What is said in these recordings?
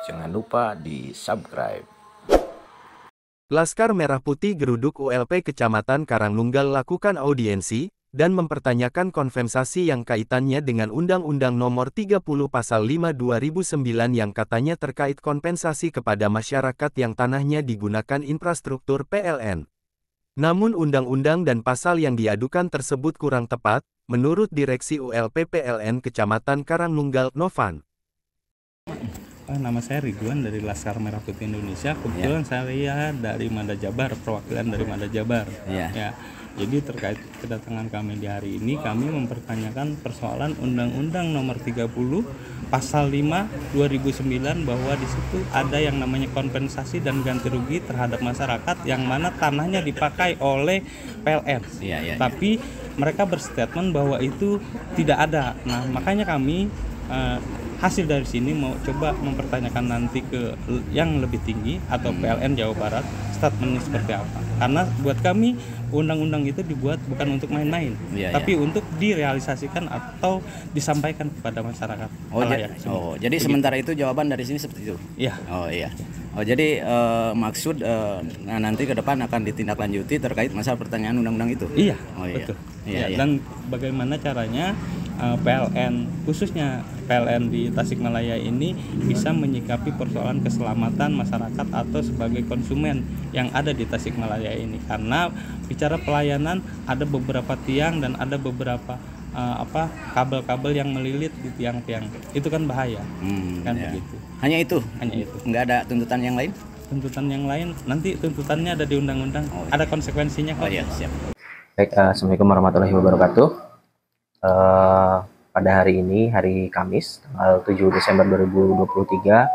Jangan lupa di subscribe. Laskar Merah Putih geruduk ULP Kecamatan Karangnunggal lakukan audiensi, dan mempertanyakan kompensasi yang kaitannya dengan Undang-Undang Nomor 30 Pasal 5 2009 yang katanya terkait kompensasi kepada masyarakat yang tanahnya digunakan infrastruktur PLN. Namun undang-undang dan pasal yang diadukan tersebut kurang tepat, menurut Direksi ULP PLN Kecamatan Karangnunggal, Novan. Nama saya Ridwan dari Laskar Merah Putih Indonesia. Kebetulan saya dari Mada Jabar, perwakilan dari Mada Jabar. Ya. Jadi terkait kedatangan kami di hari ini, kami mempertanyakan persoalan Undang-Undang Nomor 30 Pasal 5 2009 bahwa di situ ada yang namanya kompensasi dan ganti rugi terhadap masyarakat yang mana tanahnya dipakai oleh PLN. Tapi mereka berstatement bahwa itu tidak ada. Nah, makanya kami hasil dari sini mau coba mempertanyakan nanti ke yang lebih tinggi atau PLN Jawa Barat statementnya seperti apa, karena buat kami undang-undang itu dibuat bukan untuk main-main, tapi untuk direalisasikan atau disampaikan kepada masyarakat. Jadi sementara itu jawaban dari sini seperti itu. Jadi maksud nanti ke depan akan ditindaklanjuti terkait masalah pertanyaan undang-undang itu. Betul. Dan bagaimana caranya PLN, khususnya PLN di Tasikmalaya ini bisa menyikapi persoalan keselamatan masyarakat atau sebagai konsumen yang ada di Tasikmalaya ini, karena bicara pelayanan ada beberapa tiang dan ada beberapa kabel-kabel yang melilit di tiang-tiang, itu kan bahaya. Begitu. Hanya itu nggak ada tuntutan yang lain? Tuntutan yang lain nanti tuntutannya ada di undang-undang, ada konsekuensinya kok. Siap. Baik, Assalamualaikum warahmatullahi wabarakatuh. Pada hari ini, hari Kamis, tanggal 7 Desember 2023,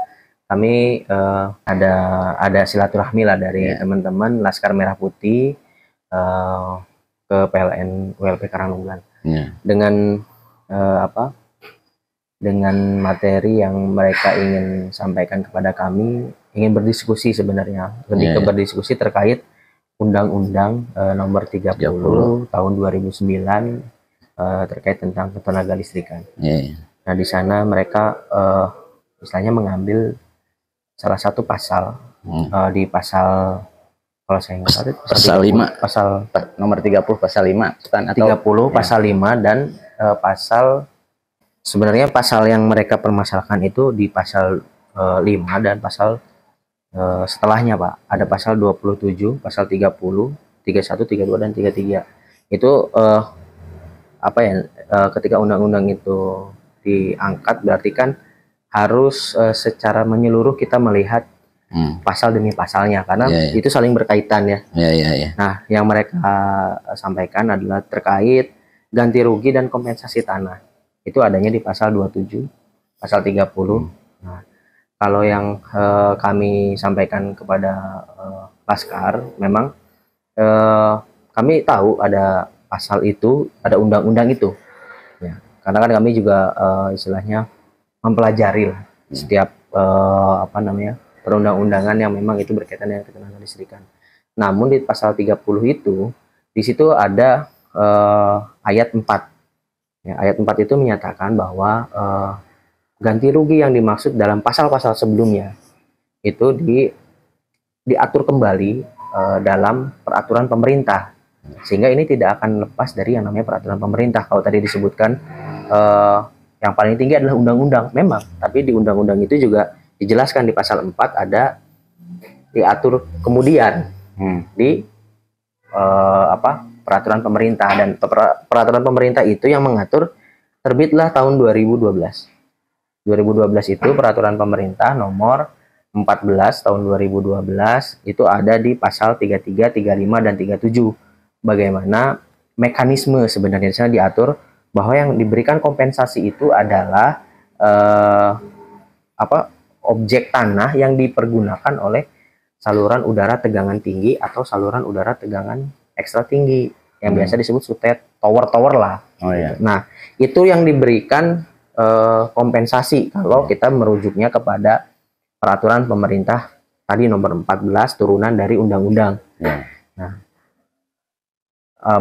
kami ada silaturahmi lah dari teman-teman Laskar Merah Putih ke PLN ULP Karangnunggal dengan dengan materi yang mereka ingin sampaikan kepada kami, ingin berdiskusi sebenarnya, lebih ke berdiskusi terkait Undang-Undang Nomor 30 tahun 2009 terkait tentang ketenaga listrikan. Nah, di sana mereka istilahnya mengambil salah satu pasal di pasal, kalau saya ingat pasal 5, pasal nomor 30 pasal 5 30 pasal 5 dan pasal, sebenarnya pasal yang mereka permasalahkan itu di pasal 5 dan pasal setelahnya, Pak. Ada pasal 27, pasal 30, 31, 32 dan 33. Itu ketika undang-undang itu diangkat berarti kan harus secara menyeluruh kita melihat pasal demi pasalnya, karena itu saling berkaitan ya. Nah, yang mereka sampaikan adalah terkait ganti rugi dan kompensasi tanah. Itu adanya di pasal 27, pasal 30. Nah, kalau yang kami sampaikan kepada Laskar, memang kami tahu ada pasal itu, ada undang-undang itu, karena kan kami juga istilahnya mempelajari lah setiap perundang-undangan yang memang itu berkaitan dengan ketenaga listrikan. Namun di pasal 30 itu, di situ ada ayat 4. Ayat 4 itu menyatakan bahwa ganti rugi yang dimaksud dalam pasal-pasal sebelumnya itu diatur kembali dalam peraturan pemerintah, sehingga ini tidak akan lepas dari yang namanya peraturan pemerintah. Kalau tadi disebutkan yang paling tinggi adalah undang-undang, memang, tapi di undang-undang itu juga dijelaskan di pasal 4 ada diatur kemudian di peraturan pemerintah, dan peraturan pemerintah itu yang mengatur terbitlah tahun 2012 itu peraturan pemerintah nomor 14 tahun 2012 itu ada di pasal 33, 35 dan 37. Bagaimana mekanisme sebenarnya di sana diatur bahwa yang diberikan kompensasi itu adalah objek tanah yang dipergunakan oleh saluran udara tegangan tinggi atau saluran udara tegangan ekstra tinggi yang biasa disebut sutet, tower lah. Nah, itu yang diberikan kompensasi kalau kita merujuknya kepada peraturan pemerintah tadi nomor 14 turunan dari undang-undang. Nah,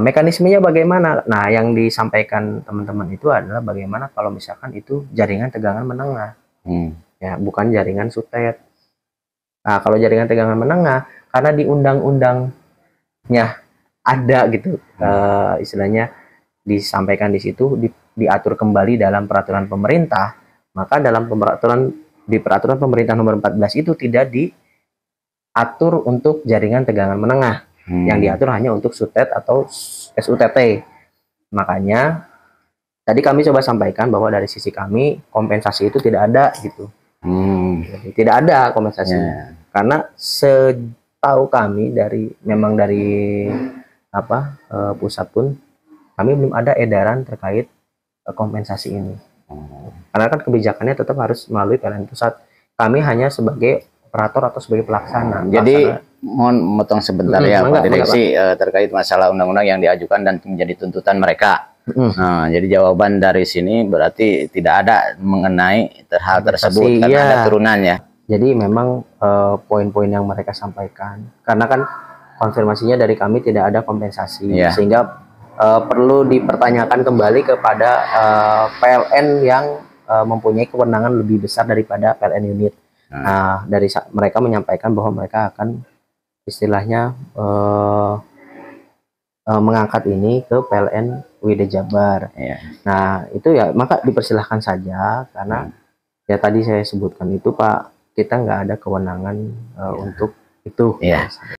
mekanismenya bagaimana? Nah, yang disampaikan teman-teman itu adalah bagaimana kalau misalkan itu jaringan tegangan menengah. ya, bukan jaringan sutet. Nah, kalau jaringan tegangan menengah, karena di undang-undangnya ada gitu, istilahnya disampaikan di situ, diatur kembali dalam peraturan pemerintah, maka dalam peraturan pemerintah nomor 14 itu tidak diatur untuk jaringan tegangan menengah, yang diatur hanya untuk sutet atau SUTT. Makanya tadi kami coba sampaikan bahwa dari sisi kami kompensasi itu tidak ada gitu. Jadi, tidak ada kompensasi, karena setahu kami dari pusat pun kami belum ada edaran terkait kompensasi ini. Karena kan kebijakannya tetap harus melalui PLN pusat. Kami hanya sebagai operator atau sebagai pelaksana. Jadi mohon memotong sebentar ya Pak Direksi, terkait masalah undang-undang yang diajukan dan menjadi tuntutan mereka. Nah, jadi jawaban dari sini berarti tidak ada mengenai hal tersebut karena ada turunannya. Jadi memang poin-poin yang mereka sampaikan, karena kan konfirmasinya dari kami tidak ada kompensasi, sehingga perlu dipertanyakan kembali kepada PLN yang mempunyai kewenangan lebih besar daripada PLN unit. Nah, dari mereka menyampaikan bahwa mereka akan istilahnya mengangkat ini ke PLN WD Jabar. Nah, itu ya maka dipersilahkan saja, karena ya tadi saya sebutkan itu Pak, kita nggak ada kewenangan untuk itu.